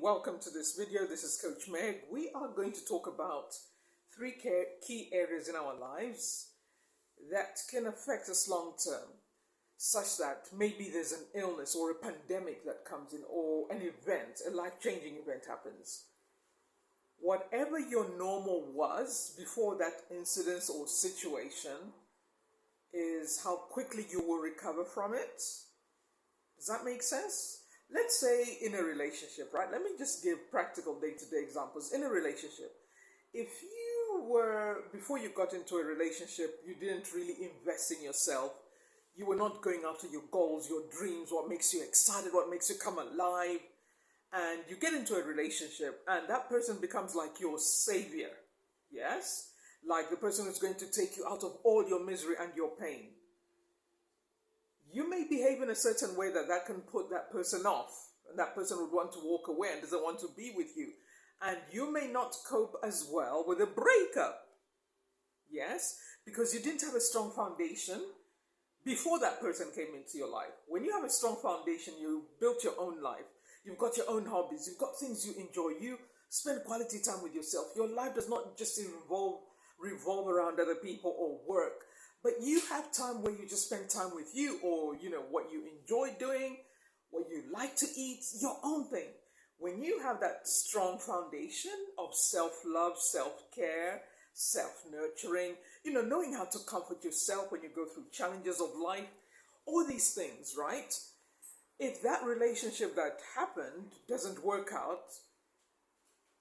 welcome to this video. This is Coach Meg. We are going to talk about three key areas in our lives that can affect us long term, such that maybe there's an illness or a pandemic that comes in, or an event, a life-changing event happens. Whatever your normal was before that incident or situation is how quickly you will recover from it. Does that make sense? Let's say in a relationship, right? Let me just give practical day-to-day examples. In a relationship, if you were, before you got into a relationship, you didn't really invest in yourself, you were not going after your goals, your dreams, what makes you excited, what makes you come alive, and you get into a relationship and that person becomes like your savior, yes? Like the person who's going to take you out of all your misery and your pain. You may behave in a certain way that can put that person off, and that person would want to walk away and doesn't want to be with you. And you may not cope as well with a breakup. Yes, because you didn't have a strong foundation before that person came into your life. When you have a strong foundation, you built your own life. You've got your own hobbies. You've got things you enjoy. You spend quality time with yourself. Your life does not just revolve around other people or work. But you have time where you just spend time with you, or, what you enjoy doing, what you like to eat, your own thing. When you have that strong foundation of self-love, self-care, self-nurturing, knowing how to comfort yourself when you go through challenges of life, all these things, right? If that relationship that happened doesn't work out,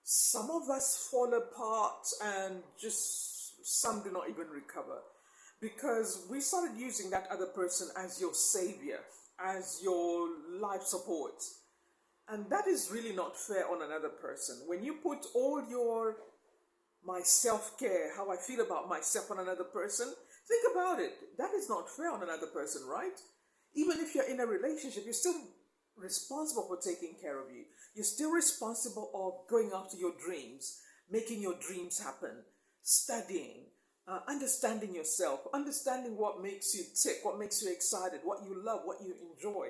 some of us fall apart and just some do not even recover. Because we started using that other person as your savior, as your life support. And that is really not fair on another person. When you put all my self-care, how I feel about myself on another person, think about it. That is not fair on another person, right? Even if you're in a relationship, you're still responsible for taking care of you. You're still responsible of going after your dreams, making your dreams happen, studying, understanding yourself, understanding what makes you tick, what makes you excited, what you love, what you enjoy.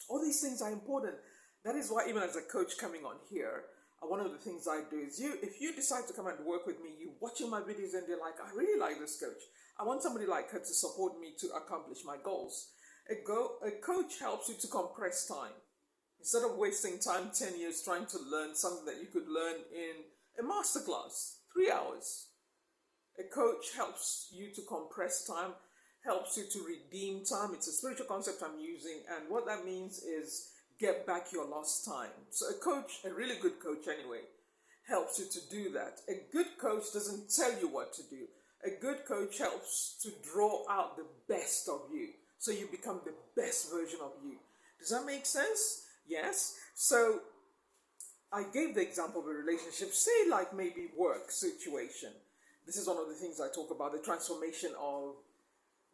All these things are important. That is why even as a coach coming on here, one of the things I do is if you decide to come and work with me, you're watching my videos and you're like, I really like this coach. I want somebody like her to support me to accomplish my goals. A coach helps you to compress time. Instead of wasting time 10 years trying to learn something that you could learn in a masterclass, 3 hours. A coach helps you to compress time, helps you to redeem time. It's a spiritual concept I'm using, and what that means is get back your lost time. So a coach, a really good coach anyway, helps you to do that. A good coach doesn't tell you what to do. A good coach helps to draw out the best of you, so you become the best version of you. Does that make sense? Yes. So I gave the example of a relationship, say like maybe work situation. This is one of the things I talk about, the transformation of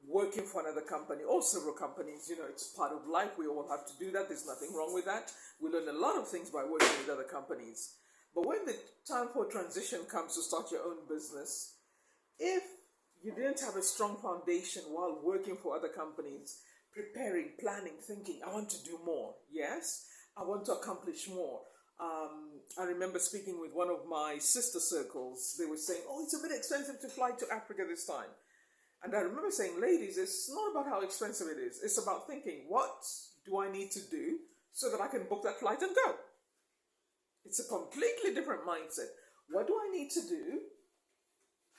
working for another company or several companies. It's part of life. We all have to do that. There's nothing wrong with that. We learn a lot of things by working with other companies. But when the time for transition comes to start your own business, if you didn't have a strong foundation while working for other companies, preparing, planning, thinking, I want to do more. Yes, I want to accomplish more. I remember speaking with one of my sister circles. They were saying, oh, it's a bit expensive to fly to Africa this time. And I remember saying, ladies, it's not about how expensive it is. It's about thinking, what do I need to do so that I can book that flight and go? It's a completely different mindset. What do I need to do?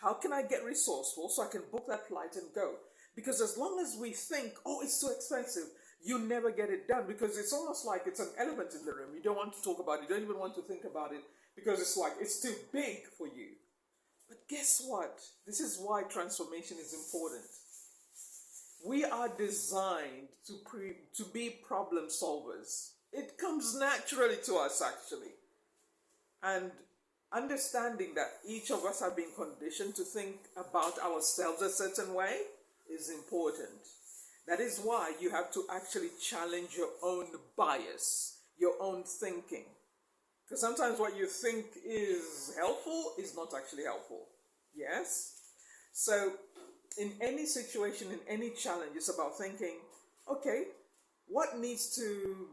How can I get resourceful so I can book that flight and go? Because as long as we think, oh, it's too expensive, you never get it done, because it's almost like it's an elephant in the room. You don't want to talk about it. You don't even want to think about it, because it's like it's too big for you. But guess what? This is why transformation is important. We are designed to be problem solvers. It comes naturally to us, actually. And understanding that each of us have been conditioned to think about ourselves a certain way is important. That is why you have to actually challenge your own bias, your own thinking. Because sometimes what you think is helpful is not actually helpful. Yes? So in any situation, in any challenge, it's about thinking, okay, what needs to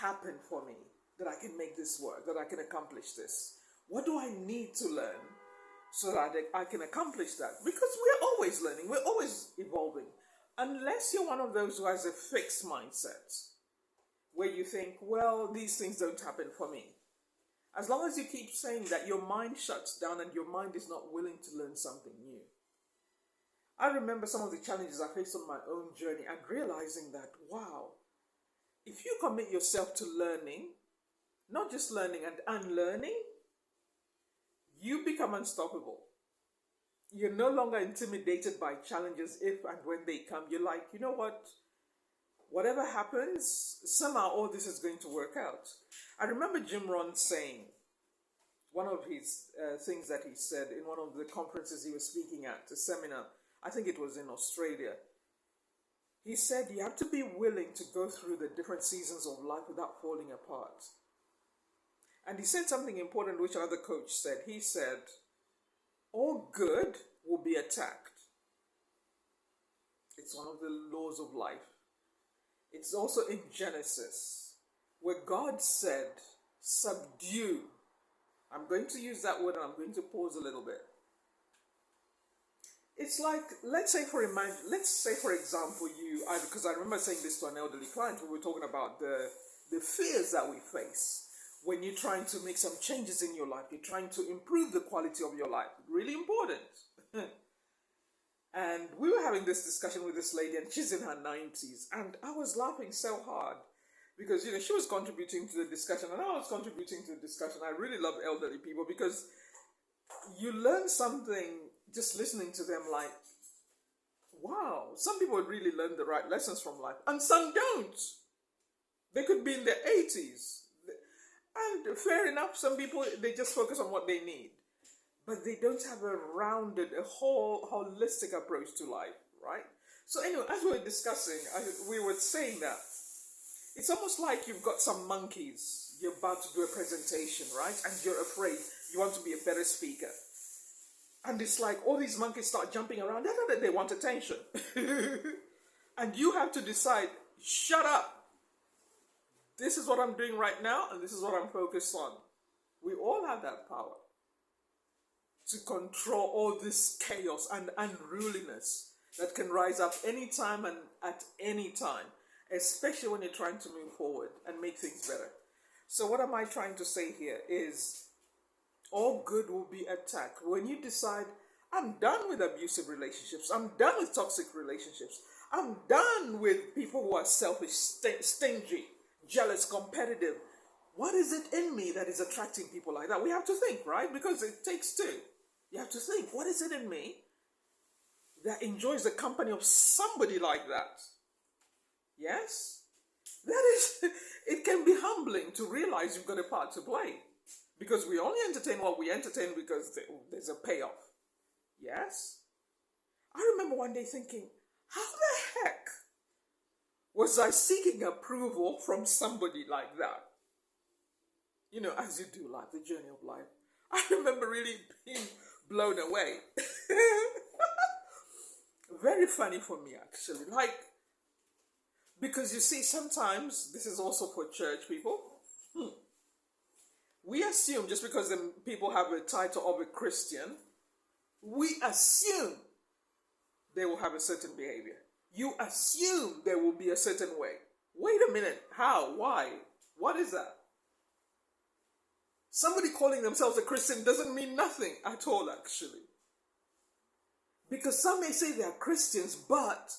happen for me? that I can make this work, that I can accomplish this? What do I need to learn so that I can accomplish that? Because we're always learning, we're always evolving. Unless you're one of those who has a fixed mindset, where you think, well, these things don't happen for me. As long as you keep saying that, your mind shuts down and your mind is not willing to learn something new. I remember some of the challenges I faced on my own journey and realizing that, wow, if you commit yourself to learning, not just learning and unlearning, you become unstoppable. You're no longer intimidated by challenges if and when they come. You're like, you know what? Whatever happens, somehow all this is going to work out. I remember Jim Rohn saying, one of his things that he said in one of the conferences he was speaking at, a seminar, I think it was in Australia. He said you have to be willing to go through the different seasons of life without falling apart. And he said something important which another coach said. He said, all good will be attacked. It's one of the laws of life. It's also in Genesis, where God said, subdue. I'm going to use that word and I'm going to pause a little bit. It's like, let's say for example, because I remember saying this to an elderly client when we were talking about the fears that we face when you're trying to make some changes in your life, you're trying to improve the quality of your life. Really important. And we were having this discussion with this lady, and she's in her 90s, and I was laughing so hard because, she was contributing to the discussion, and I was contributing to the discussion. I really love elderly people because you learn something just listening to them, like, wow, some people really learn the right lessons from life, and some don't. They could be in their 80s. And fair enough, some people, they just focus on what they need. But they don't have a rounded, a whole holistic approach to life, right? So anyway, as we were discussing, we were saying that it's almost like you've got some monkeys. You're about to do a presentation, right? And you're afraid. You want to be a better speaker. And it's like all these monkeys start jumping around. They want attention. And you have to decide, shut up. This is what I'm doing right now, and this is what I'm focused on. We all have that power to control all this chaos and unruliness that can rise up anytime and at any time, especially when you're trying to move forward and make things better. So what am I trying to say here is all good will be attacked. When you decide, I'm done with abusive relationships, I'm done with toxic relationships, I'm done with people who are selfish, stingy, jealous, competitive. What is it in me that is attracting people like that? We have to think, right? Because it takes two. You have to think, what is it in me that enjoys the company of somebody like that? Yes? That is, it can be humbling to realize you've got a part to play. Because we only entertain what we entertain because there's a payoff. Yes? I remember one day thinking, how the heck was I seeking approval from somebody like that? As you do life, the journey of life. I remember really being blown away. Very funny for me, actually. Because you see, sometimes, this is also for church people, we assume just because the people have a title of a Christian, we assume they will have a certain behavior. You assume there will be a certain way. Wait a minute. How? Why? What is that? Somebody calling themselves a Christian doesn't mean nothing at all, actually. Because some may say they are Christians, but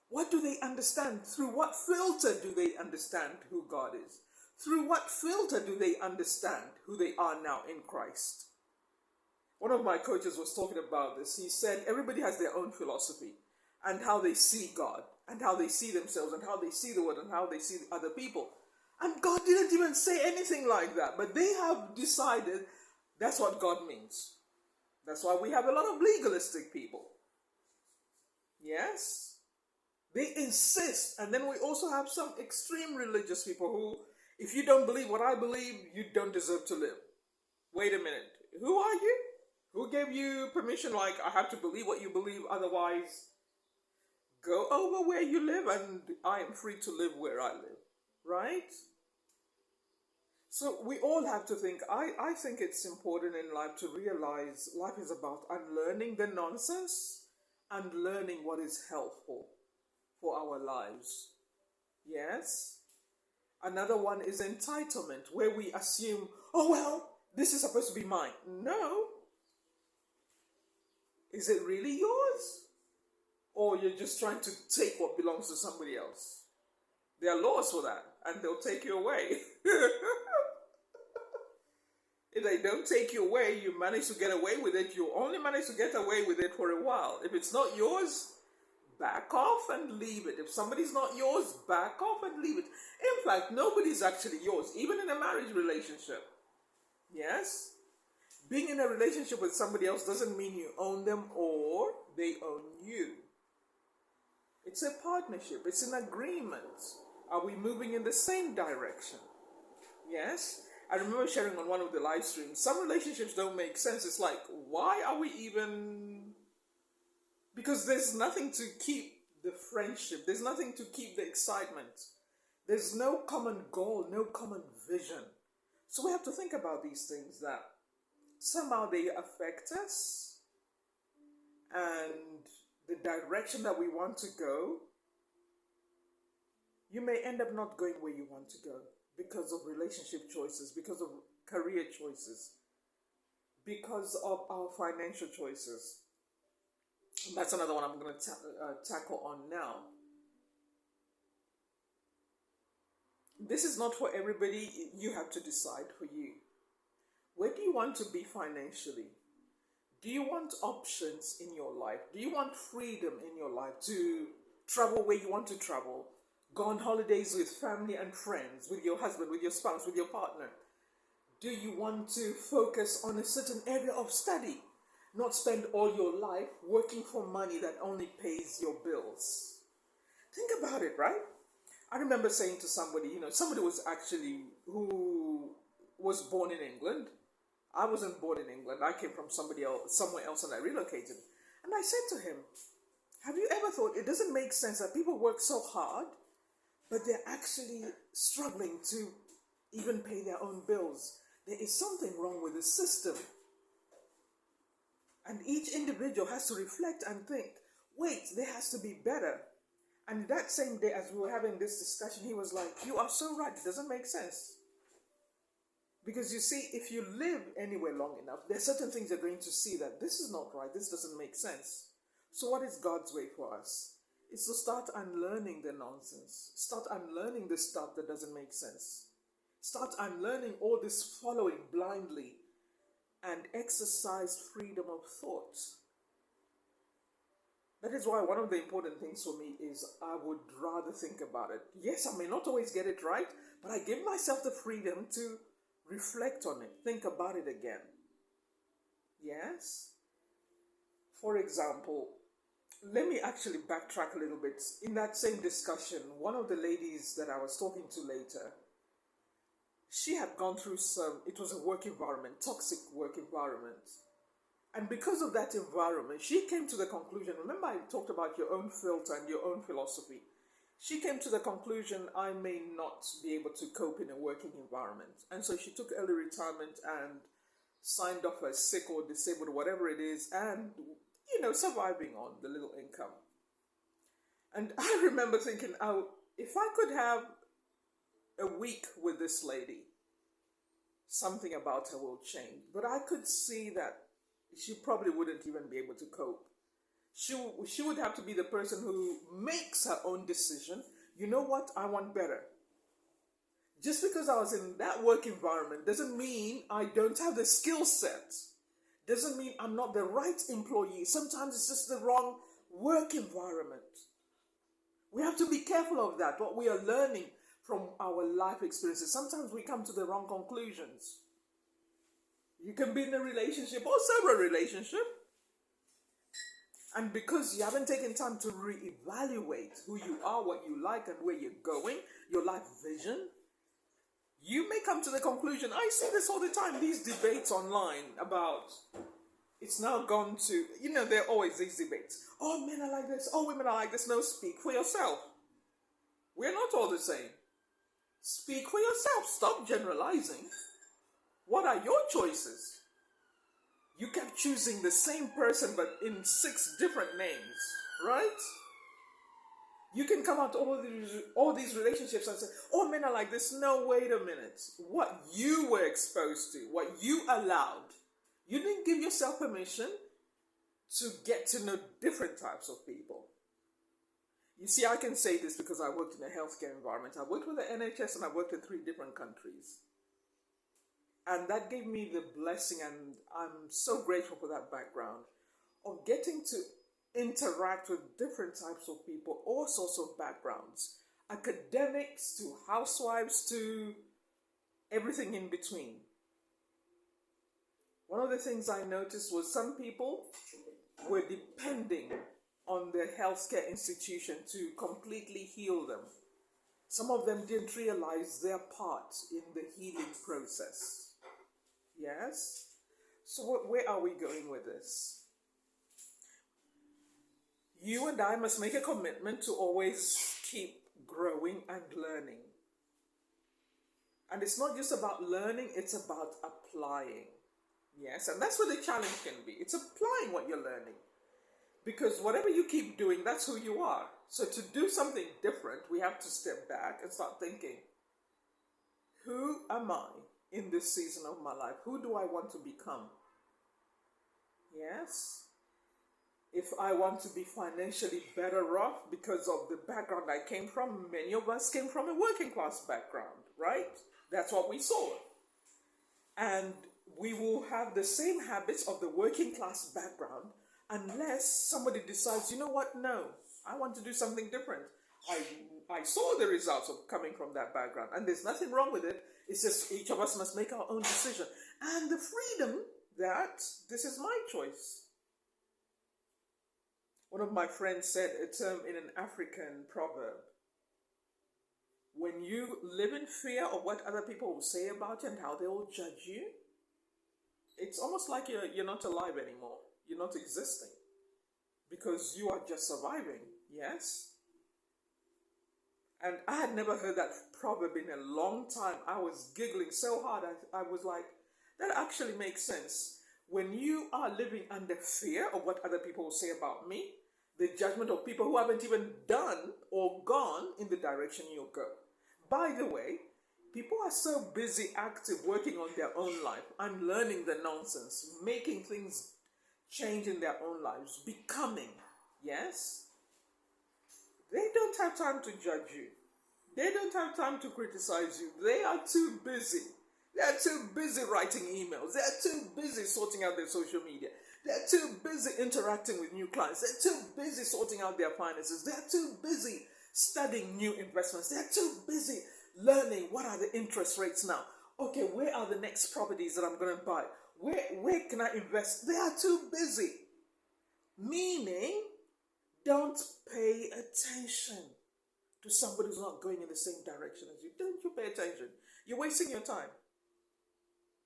what do they understand? Through what filter do they understand who God is? Through what filter do they understand who they are now in Christ? One of my coaches was talking about this. He said everybody has their own philosophy and how they see God and how they see themselves and how they see the world and how they see other people. And God didn't even say anything like that, but they have decided that's what God means. That's why we have a lot of legalistic people. Yes? They insist. And then we also have some extreme religious people who, if you don't believe what I believe, you don't deserve to live. Wait a minute. Who are you? Who gave you permission? Like, I have to believe what you believe, otherwise go over where you live and I am free to live where I live. Right? So we all have to think. I think it's important in life to realize life is about unlearning the nonsense and learning what is helpful for our lives. Yes? Another one is entitlement, where we assume, oh, well, this is supposed to be mine. No. Is it really yours? Or you're just trying to take what belongs to somebody else? There are laws for that, and they'll take you away. If they don't take you away, you manage to get away with it. You only manage to get away with it for a while. If it's not yours, back off and leave it. If somebody's not yours, back off and leave it. In fact, nobody's actually yours, even in a marriage relationship. Yes? Being in a relationship with somebody else doesn't mean you own them or they own you. It's a partnership, it's an agreement. Are we moving in the same direction? Yes? I remember sharing on one of the live streams, some relationships don't make sense. It's like, why are we even... Because there's nothing to keep the friendship. There's nothing to keep the excitement. There's no common goal, no common vision. So we have to think about these things that somehow they affect us and the direction that we want to go. You may end up not going where you want to go because of relationship choices, because of career choices, because of our financial choices. That's another one I'm going to tackle on now. This is not for everybody. You have to decide for you. Where do you want to be financially? Do you want options in your life? Do you want freedom in your life to travel where you want to travel? Go on holidays with family and friends, with your husband, with your spouse, with your partner? Do you want to focus on a certain area of study? Not spend all your life working for money that only pays your bills. Think about it, right? I remember saying to somebody, somebody was actually who was born in England. I wasn't born in England. I came from somewhere else, and I relocated. And I said to him, have you ever thought it doesn't make sense that people work so hard, but they're actually struggling to even pay their own bills? There is something wrong with the system. And each individual has to reflect and think, wait, there has to be better. And that same day, as we were having this discussion, he was like, you are so right, it doesn't make sense. Because you see, if you live anywhere long enough, there are certain things you're going to see that this is not right, this doesn't make sense. So what is God's way for us? It's to start unlearning the nonsense. Start unlearning the stuff that doesn't make sense. Start unlearning all this following blindly and exercise freedom of thought. That is why one of the important things for me is I would rather think about it. Yes, I may not always get it right, but I give myself the freedom to reflect on it, think about it again. Yes? For example, let me actually backtrack a little bit. In that same discussion, one of the ladies that I was talking to later, she had gone through it was a work environment, toxic work environment. And because of that environment, she came to the conclusion, remember I talked about your own filter and your own philosophy. She came to the conclusion, I may not be able to cope in a working environment. And so she took early retirement and signed off as sick or disabled, whatever it is, and, surviving on the little income. And I remember thinking, oh, if I could have a week with this lady, something about her will change. But I could see that she probably wouldn't even be able to cope. She would have to be the person who makes her own decision. You know what? I want better. Just because I was in that work environment doesn't mean I don't have the skill set. Doesn't mean I'm not the right employee. Sometimes it's just the wrong work environment. We have to be careful of that, what we are learning from our life experiences. Sometimes we come to the wrong conclusions. You can be in a relationship or several relationships, and because you haven't taken time to reevaluate who you are, what you like, and where you're going, your life vision, you may come to the conclusion, I see this all the time, these debates online about, it's now gone to, there are always these debates. Oh, men are like this. Oh, women are like this. No, speak for yourself. We're not all the same. Speak for yourself. Stop generalizing. What are your choices? You kept choosing the same person but in 6 different names, right? You can come out to all these relationships and say, "Oh, men are like this." No, wait a minute. What you were exposed to, what you allowed, you didn't give yourself permission to get to know different types of people. You see, I can say this because I worked in a healthcare environment. I worked with the NHS and I worked in 3 different countries. And that gave me the blessing, and I'm so grateful for that background of getting to interact with different types of people, all sorts of backgrounds, academics to housewives to everything in between. One of the things I noticed was some people were depending on the healthcare institution to completely heal them. Some of them didn't realize their part in the healing process. Yes? So, where are we going with this? You and I must make a commitment to always keep growing and learning. And it's not just about learning, it's about applying. Yes, and that's where the challenge can be. It's applying what you're learning. Because whatever you keep doing, that's who you are. So to do something different, we have to step back and start thinking, who am I in this season of my life? Who do I want to become? Yes? If I want to be financially better off because of the background I came from, many of us came from a working class background, right? That's what we saw. And we will have the same habits of the working class background unless somebody decides, you know what, no, I want to do something different. I saw the results of coming from that background, and there's nothing wrong with it. It's just each of us must make our own decision. And the freedom that this is my choice. One of my friends said a term in an African proverb. When you live in fear of what other people will say about you and how they will judge you, it's almost like you're not alive anymore. You're not existing. Because you are just surviving. Yes? And I had never heard that proverb in a long time. I was giggling so hard. I was like, that actually makes sense. When you are living under fear of what other people will say about me, the judgment of people who haven't even done or gone in the direction you'll go. By the way, people are so busy, active, working on their own life, unlearning the nonsense, making things change in their own lives, becoming, yes? They don't have time to judge you. They don't have time to criticize you. They are too busy. They're too busy writing emails. They're too busy sorting out their social media. They're too busy interacting with new clients. They're too busy sorting out their finances. They're too busy studying new investments. They're too busy learning what are the interest rates now. Okay, where are the next properties that I'm going to buy? Where can I invest? They are too busy. Meaning, don't pay attention to somebody who's not going in the same direction as you. Don't you pay attention. You're wasting your time.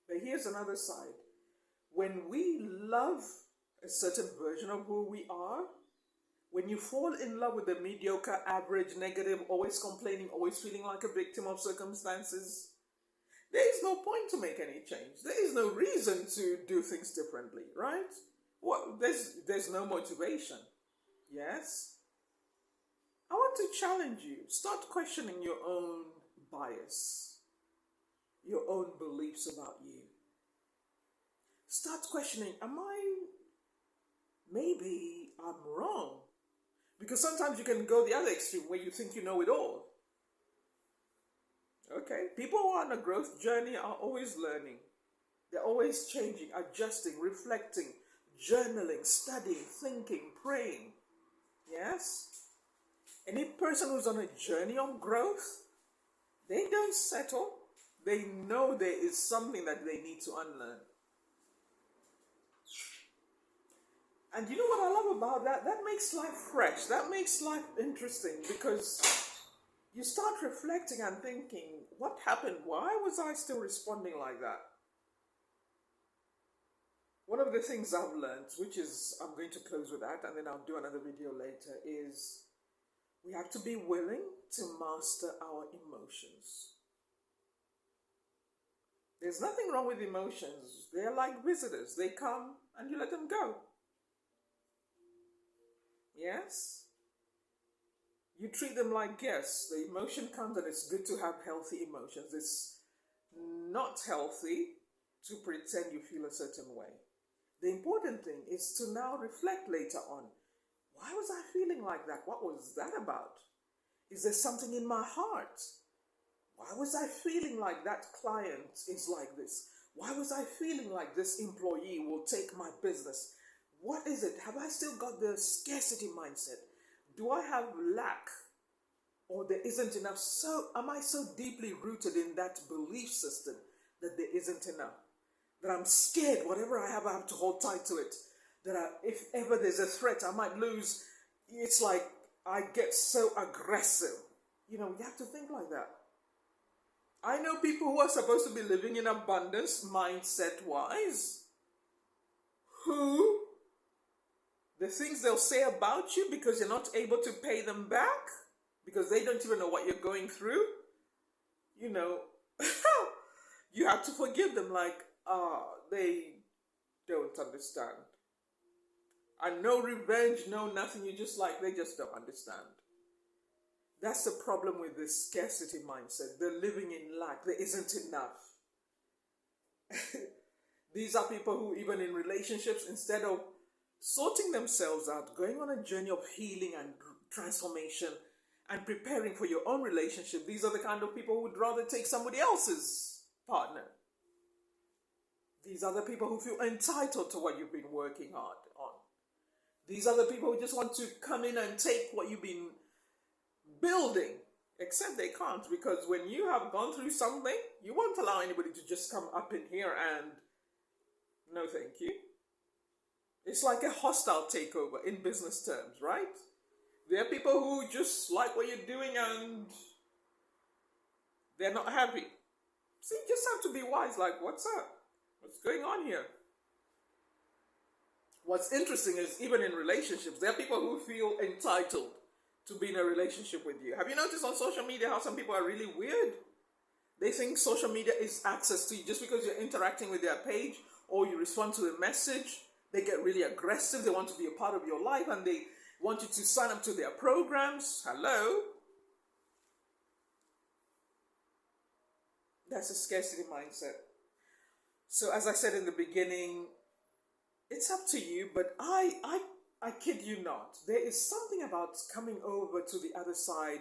But here's another side. When we love a certain version of who we are, when you fall in love with the mediocre, average, negative, always complaining, always feeling like a victim of circumstances, there is no point to make any change. There is no reason to do things differently, right? Well, there's no motivation. Yes? I want to challenge you. Start questioning your own bias, your own beliefs about you. Start questioning, maybe I'm wrong. Because sometimes you can go the other extreme where you think you know it all. Okay, people who are on a growth journey are always learning. They're always changing, adjusting, reflecting, journaling, studying, thinking, praying. Yes? Any person who's on a journey of growth, they don't settle. They know there is something that they need to unlearn. And you know what I love about that? That makes life fresh. That makes life interesting because you start reflecting and thinking, what happened? Why was I still responding like that? One of the things I've learned, which is, I'm going to close with that and then I'll do another video later, is we have to be willing to master our emotions. There's nothing wrong with emotions. They're like visitors. They come and you let them go. Yes? You treat them like guests. The emotion comes and it's good to have healthy emotions. It's not healthy to pretend you feel a certain way. The important thing is to now reflect later on. Why was I feeling like that? What was that about? Is there something in my heart? Why was I feeling like that client is like this? Why was I feeling like this employee will take my business? What is it? Have I still got the scarcity mindset? Do I have lack? Or there isn't enough? So am I so deeply rooted in that belief system that there isn't enough? That I'm scared whatever I have to hold tight to it. That if ever there's a threat, I might lose. It's like I get so aggressive. You have to think like that. I know people who are supposed to be living in abundance mindset wise, who the things they'll say about you because you're not able to pay them back, because they don't even know what you're going through, you have to forgive them like, they don't understand. And no revenge, no nothing, they just don't understand. That's the problem with this scarcity mindset. They're living in lack. There isn't enough. These are people who, even in relationships, instead of sorting themselves out, going on a journey of healing and transformation and preparing for your own relationship, these are the kind of people who would rather take somebody else's partner. These are the people who feel entitled to what you've been working hard on. These are the people who just want to come in and take what you've been building, except they can't, because when you have gone through something, you won't allow anybody to just come up in here and no thank you. It's like a hostile takeover in business terms, right? There are people who just like what you're doing and they're not happy. So you just have to be wise, like, what's up? What's going on here? What's interesting is, even in relationships, there are people who feel entitled to be in a relationship with you. Have you noticed on social media how some people are really weird? They think social media is access to you. Just because you're interacting with their page or you respond to a message, they get really aggressive. They want to be a part of your life and they want you to sign up to their programs. Hello? That's a scarcity mindset. So as I said in the beginning, it's up to you, but I kid you not. There is something about coming over to the other side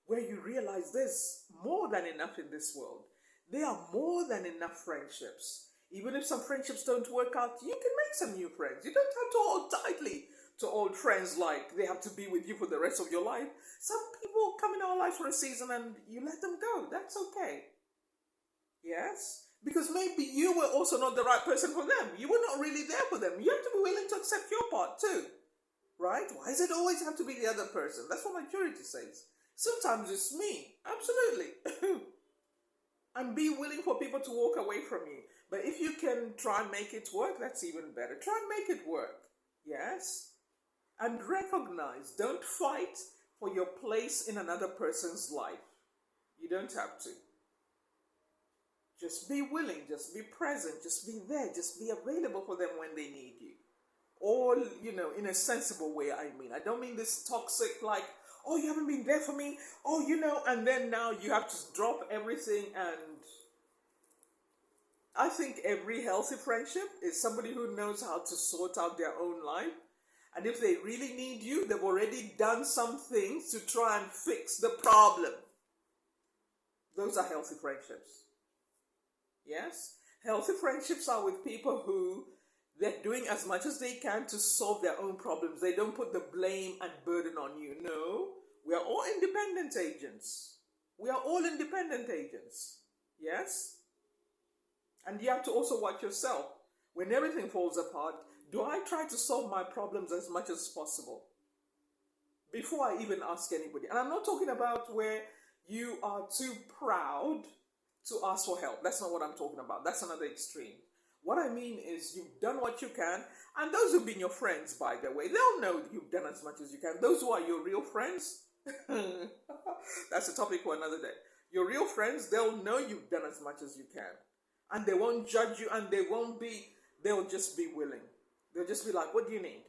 where you realize there's more than enough in this world. There are more than enough friendships. Even if some friendships don't work out, you can make some new friends. You don't have to hold tightly to old friends like they have to be with you for the rest of your life. Some people come in our life for a season and you let them go. That's okay. Yes? Because maybe you were also not the right person for them. You were not really there for them. You have to be willing to accept your part too. Right? Why does it always have to be the other person? That's what maturity says. Sometimes it's me. Absolutely. And be willing for people to walk away from you. But if you can try and make it work, that's even better. Try and make it work. Yes? And recognize, don't fight for your place in another person's life. You don't have to. Just be willing, just be present, just be there, just be available for them when they need you. Or, in a sensible way, I mean. I don't mean this toxic, like, oh, you haven't been there for me, oh, and then now you have to drop everything. And I think every healthy friendship is somebody who knows how to sort out their own life. And if they really need you, they've already done some things to try and fix the problem. Those are healthy friendships. Yes? Healthy friendships are with people who they're doing as much as they can to solve their own problems. They don't put the blame and burden on you. No, we are all independent agents. We are all independent agents. Yes? And you have to also watch yourself. When everything falls apart, do I try to solve my problems as much as possible before I even ask anybody? And I'm not talking about where you are too proud to ask for help. That's not what I'm talking about. That's another extreme. What I mean is you've done what you can, and those who've been your friends, by the way, they'll know you've done as much as you can. Those who are your real friends, that's a topic for another day. Your real friends, they'll know you've done as much as you can. and they won't judge you, and they'll just be willing. They'll just be like, what do you need?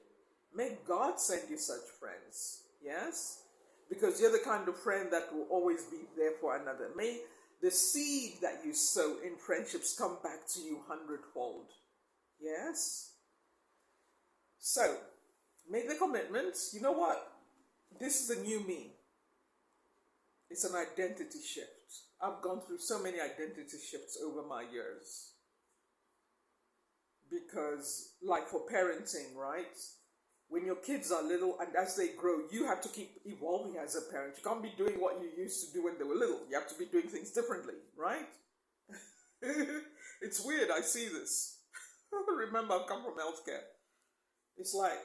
May God send you such friends. Yes? Because you're the kind of friend that will always be there for another. May the seed that you sow in friendships come back to you hundredfold. Yes? So, make the commitment. You know what? This is a new me. It's an identity shift. I've gone through so many identity shifts over my years. Because, like for parenting, right? When your kids are little and as they grow, you have to keep evolving as a parent. You can't be doing what you used to do when they were little. You have to be doing things differently, right? It's weird, I see this. Remember, I've come from healthcare. It's like,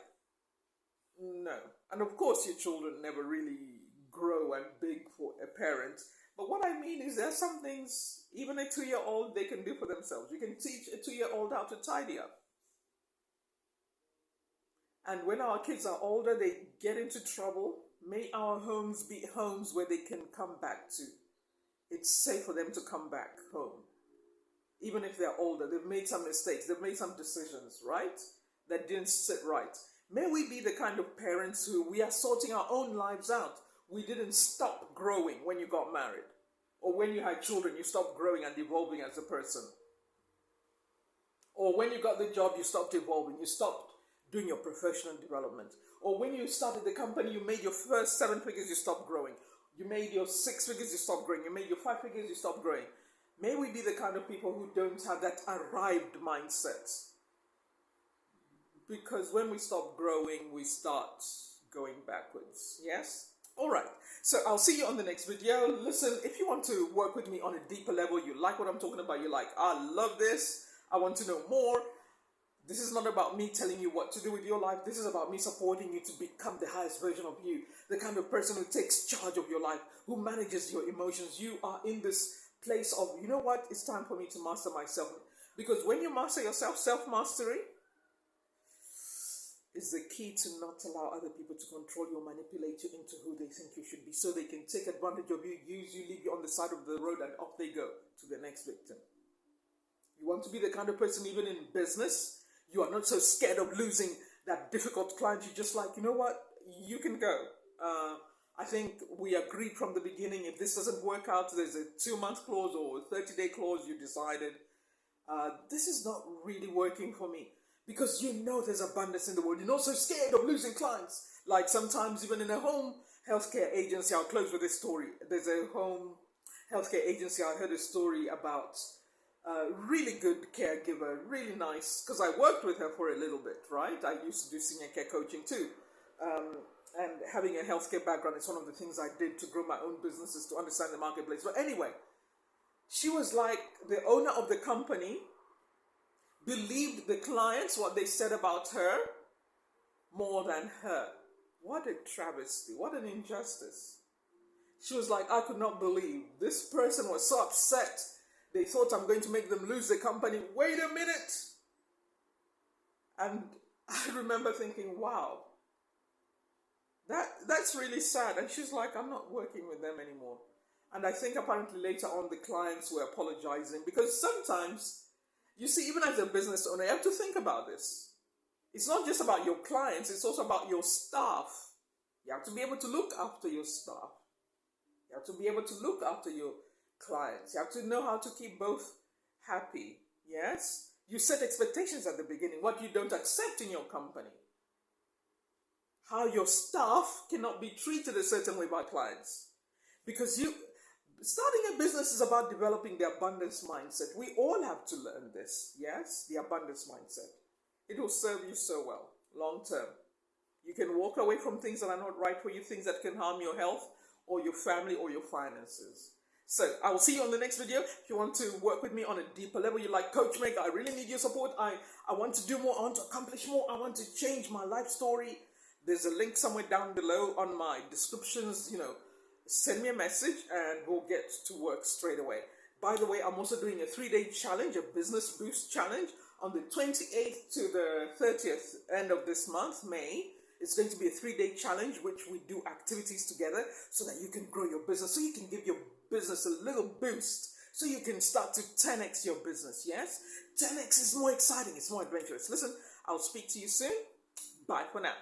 no. And of course, your children never really grow and big for a parent. But what I mean is there are some things, even a 2-year-old, they can do for themselves. You can teach a 2-year-old how to tidy up. And when our kids are older, they get into trouble. May our homes be homes where they can come back to. It's safe for them to come back home. Even if they're older, they've made some mistakes, they've made some decisions, right? That didn't sit right. May we be the kind of parents who we are sorting our own lives out. We didn't stop growing when you got married. Or when you had children, you stopped growing and evolving as a person. Or when you got the job, you stopped evolving. You stopped doing your professional development. Or when you started the company, you made your first 7 figures, you stopped growing. You made your 6 figures, you stopped growing. You made your 5 figures, you stopped growing. May we be the kind of people who don't have that arrived mindset. Because when we stop growing, we start going backwards. Yes? All right. So I'll see you on the next video. Listen, if you want to work with me on a deeper level, you like what I'm talking about, you're like, I love this, I want to know more. This is not about me telling you what to do with your life. This is about me supporting you to become the highest version of you. The kind of person who takes charge of your life, who manages your emotions. You are in this place of, you know what, it's time for me to master myself. Because when you master yourself, self-mastery is the key to not allow other people to control you or manipulate you into who they think you should be. So they can take advantage of you, use you, leave you on the side of the road, and off they go to the next victim. You want to be the kind of person, even in business, you are not so scared of losing that difficult client. You're just like, you know what, you can go. I think we agreed from the beginning, if this doesn't work out, there's a 2-month clause or a 30-day clause, you decided, this is not really working for me. Because you know there's abundance in the world. You're not so scared of losing clients. Like sometimes even in a home healthcare agency, I'll close with this story. There's a home healthcare agency, I heard a story about a really good caregiver, really nice, because I worked with her for a little bit, right? I used to do senior care coaching too. And having a healthcare background is one of the things I did to grow my own businesses, to understand the marketplace. But anyway, she was like, the owner of the company believed the clients, what they said about her, more than her. What a travesty. What an injustice. She was like, I could not believe. This person was so upset. They thought I'm going to make them lose the company. Wait a minute. And I remember thinking, wow, that's really sad. And she's like, I'm not working with them anymore. And I think apparently later on the clients were apologizing, because sometimes, you see, even as a business owner, you have to think about this. It's not just about your clients, it's also about your staff. You have to be able to look after your staff. You have to be able to look after your clients. You have to know how to keep both happy. Yes? You set expectations at the beginning, what you don't accept in your company. How your staff cannot be treated a certain way by clients. Because starting a business is about developing the abundance mindset. We all have to learn this, yes? The abundance mindset. It will serve you so well, long term. You can walk away from things that are not right for you, things that can harm your health or your family or your finances. So, I will see you on the next video. If you want to work with me on a deeper level, you're like, Coach Meg, I really need your support. I want to do more, I want to accomplish more, I want to change my life story. There's a link somewhere down below on my descriptions, send me a message and we'll get to work straight away. By the way, I'm also doing a 3-day challenge, a business boost challenge on the 28th to the 30th end of this month, May. It's going to be a 3-day challenge, which we do activities together so that you can grow your business, so you can give your business a little boost, so you can start to 10x your business. Yes, 10x is more exciting, it's more adventurous. Listen, I'll speak to you soon. Bye for now.